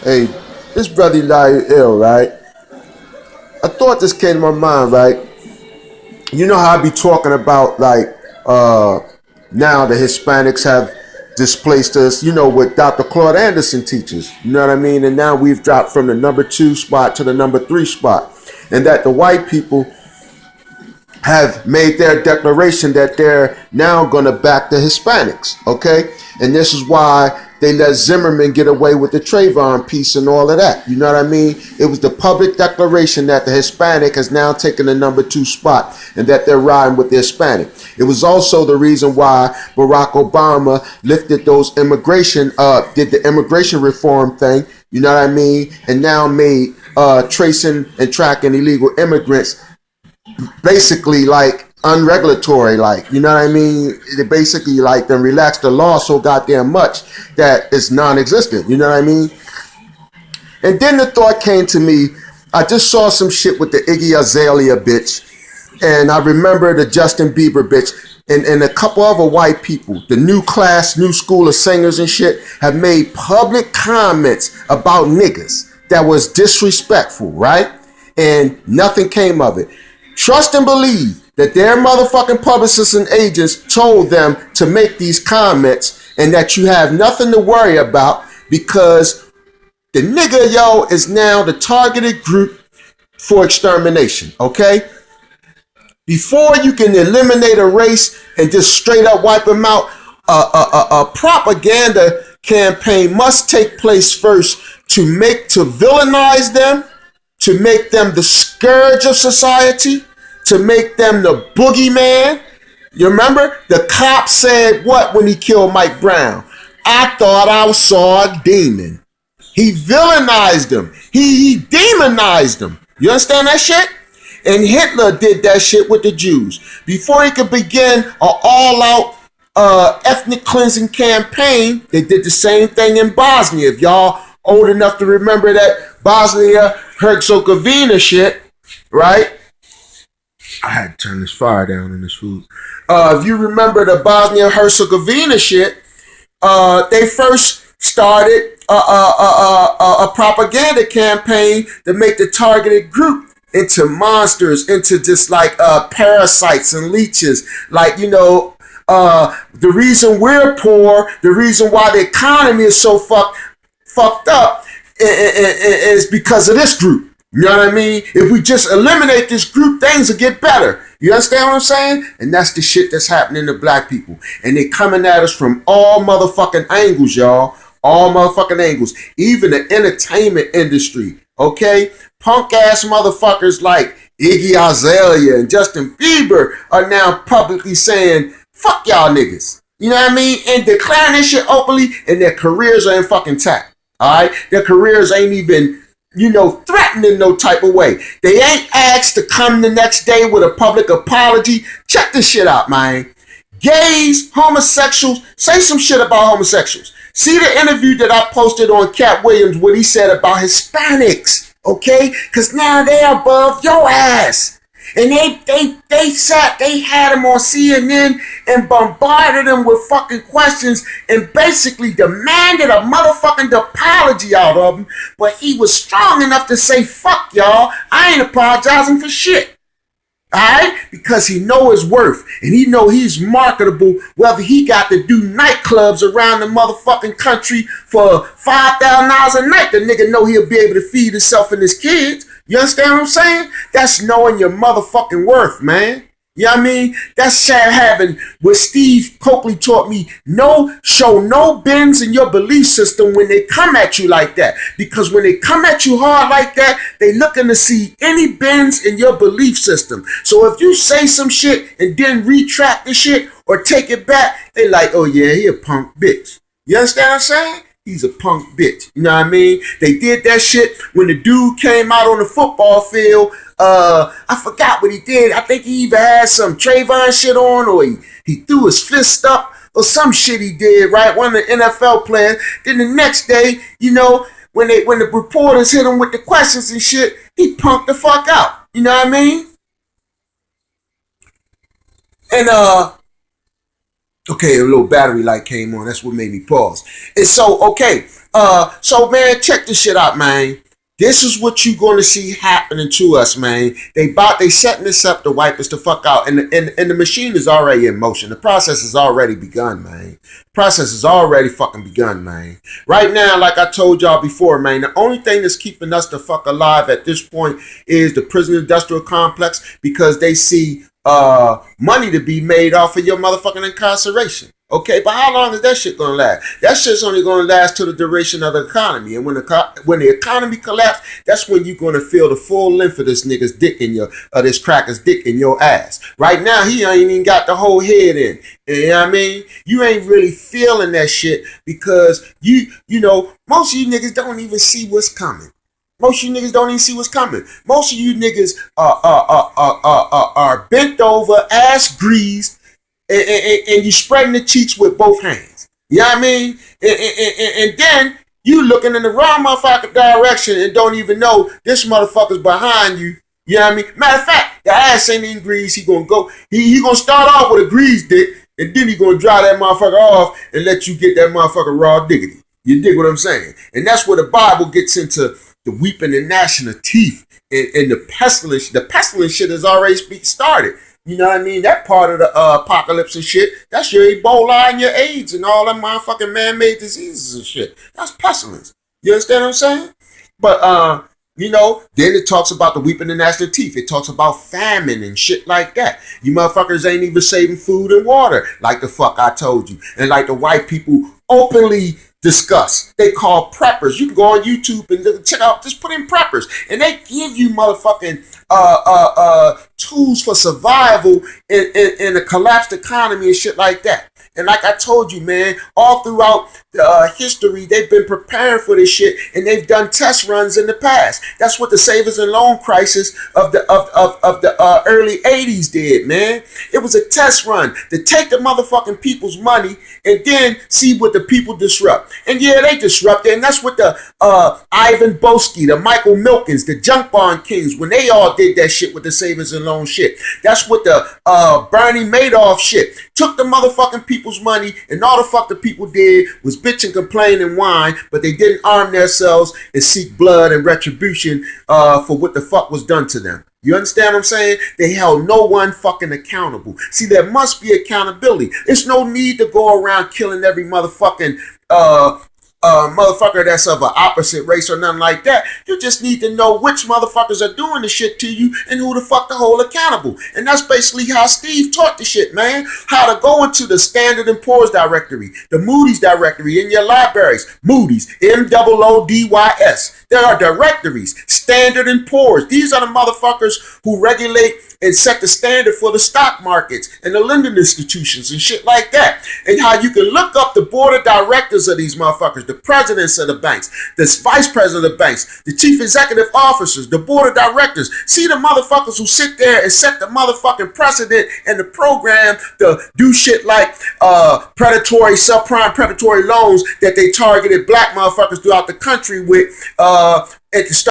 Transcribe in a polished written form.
Hey, this brother Elihu ill, right? I thought this came to my mind, right? You know how I be talking about like now the Hispanics have displaced us, what Dr. Claude Anderson teaches. You know what I mean? And now we've dropped from the number 2 spot to the number 3 spot. And that the white people have made their declaration that they're now going to back the Hispanics, okay? And this is why they let Zimmerman get away with the Trayvon piece and all of that. You know what I mean? It was the public declaration that the Hispanic has now taken the number 2 spot and that they're riding with the Hispanic. It was also the reason why Barack Obama lifted those did the immigration reform thing, you know what I mean? And now made tracing and tracking illegal immigrants basically like unregulatory, like, you know what I mean? They basically like then relaxed the law so goddamn much that it's non-existent, you know what I mean? And then the thought came to me, I just saw some shit with the Iggy Azalea bitch, and I remember the Justin Bieber bitch, and a couple other white people, the new class, new school of singers and shit, have made public comments about niggas that was disrespectful, right? And nothing came of it. Trust and believe that their motherfucking publicists and agents told them to make these comments and that you have nothing to worry about because the nigga, yo, is now the targeted group for extermination, okay? Before you can eliminate a race and just straight up wipe them out, a propaganda campaign must take place first to villainize them, to make them the scourge of society, to make them the boogeyman. You remember? The cop said what when he killed Mike Brown? I thought I saw a demon. He villainized them. He demonized them. You understand that shit? And Hitler did that shit with the Jews. Before he could begin an all-out ethnic cleansing campaign, they did the same thing in Bosnia. If y'all old enough to remember that Bosnia-Herzegovina shit, right? I had to turn this fire down in this food. If you remember the Bosnia-Herzegovina shit, they first started a propaganda campaign to make the targeted group into monsters, into just like parasites and leeches. Like, the reason we're poor, the reason why the economy is so fucked up is because of this group. You know what I mean? If we just eliminate this group, things will get better. You understand what I'm saying? And that's the shit that's happening to black people. And they coming at us from all motherfucking angles, y'all. All motherfucking angles. Even the entertainment industry, okay? Punk ass motherfuckers like Iggy Azalea and Justin Bieber are now publicly saying, fuck y'all niggas. You know what I mean? And declaring this shit openly, and their careers are in fucking tact. Alright? Their careers ain't even, threatened in no type of way. They ain't asked to come the next day with a public apology. Check this shit out, man. Gays, homosexuals, say some shit about homosexuals. See the interview that I posted on Cat Williams, what he said about Hispanics, okay? Because now they're above your ass. And they had him on CNN and bombarded him with fucking questions and basically demanded a motherfucking apology out of him. But he was strong enough to say, fuck y'all, I ain't apologizing for shit. Alright? Because he know his worth and he know he's marketable, whether he got to do nightclubs around the motherfucking country for $5,000 a night. The nigga know he'll be able to feed himself and his kids. You understand what I'm saying? That's knowing your motherfucking worth, man. You know what I mean? That's having what Steve Coakley taught me. Show no bends in your belief system when they come at you like that. Because when they come at you hard like that, they looking to see any bends in your belief system. So if you say some shit and then retract the shit or take it back, they like, oh yeah, he a punk bitch. You understand what I'm saying? He's a punk bitch. You know what I mean? They did that shit when the dude came out on the football field. I forgot what he did. I think he either had some Trayvon shit on or he threw his fist up or some shit he did, right? One of the NFL players. Then the next day, when the reporters hit him with the questions and shit, he punked the fuck out. You know what I mean? And okay, a little battery light came on. That's what made me pause. And so, okay, So man, check this shit out, man. This is what you gonna see happening to us, man. They setting this up to wipe us the fuck out, and the machine is already in motion. The process has already begun, man. Process has already fucking begun, man. Right now, like I told y'all before, man, the only thing that's keeping us the fuck alive at this point is the prison industrial complex, because they see money to be made off of your motherfucking incarceration. Okay, but how long is that shit gonna last? That shit's only gonna last to the duration of the economy. And when the economy collapses, that's when you're gonna feel the full length of this nigga's dick in your, this cracker's dick in your ass. Right now, he ain't even got the whole head in. You know what I mean? You ain't really feeling that shit because you know, most of you niggas don't even see what's coming. Most of you niggas don't even see what's coming. Most of you niggas are bent over, ass greased, and you spreading the cheeks with both hands. You know what I mean? And then you looking in the wrong motherfucking direction and don't even know this motherfucker's behind you. You know what I mean? Matter of fact, the ass ain't in grease. He gonna go. He gonna start off with a grease dick, and then he gonna dry that motherfucker off and let you get that motherfucker raw diggity. You dig what I'm saying? And that's where the Bible gets into the weeping and gnashing of teeth and the pestilence. The pestilence shit has already started. You know what I mean? That part of the apocalypse and shit, that's your Ebola and your AIDS and all that motherfucking man-made diseases and shit. That's pestilence. You understand what I'm saying? But, you know, then it talks about the weeping and gnashing of teeth. It talks about famine and shit like that. You motherfuckers ain't even saving food and water like the fuck I told you. And like the white people openly discuss. They call preppers. You can go on YouTube and check out, just put in preppers. And they give you motherfucking tools for survival in a collapsed economy and shit like that. And like I told you, man, all throughout history, they've been preparing for this shit, and they've done test runs in the past. That's what the savings and loan crisis of the early 80s did, man. It was a test run to take the motherfucking people's money and then see what the people disrupt. And yeah, they disrupted, and that's what the Ivan Boesky, the Michael Milkins, the junk bond kings, when they all did that shit with the savings and loan shit. That's what the Bernie Madoff shit. Took the motherfucking people's money, and all the fuck the people did was bitch and complain and whine, but they didn't arm themselves and seek blood and retribution for what the fuck was done to them. You understand what I'm saying? They held no one fucking accountable. See, there must be accountability. There's no need to go around killing every motherfucking motherfucker that's of an opposite race or nothing like that. You just need to know which motherfuckers are doing the shit to you and who the fuck to hold accountable. And that's basically how Steve taught the shit, man. How to go into the Standard & Poor's directory, the Moody's directory in your libraries. Moody's, MOODYS. There are directories, Standard & Poor's. These are the motherfuckers who regulate and set the standard for the stock markets and the lending institutions and shit like that. And how you can look up the board of directors of these motherfuckers, the presidents of the banks, the vice president of the banks, the chief executive officers, the board of directors. See the motherfuckers who sit there and set the motherfucking precedent and the program to do shit like predatory, subprime predatory loans that they targeted black motherfuckers throughout the country with at the start.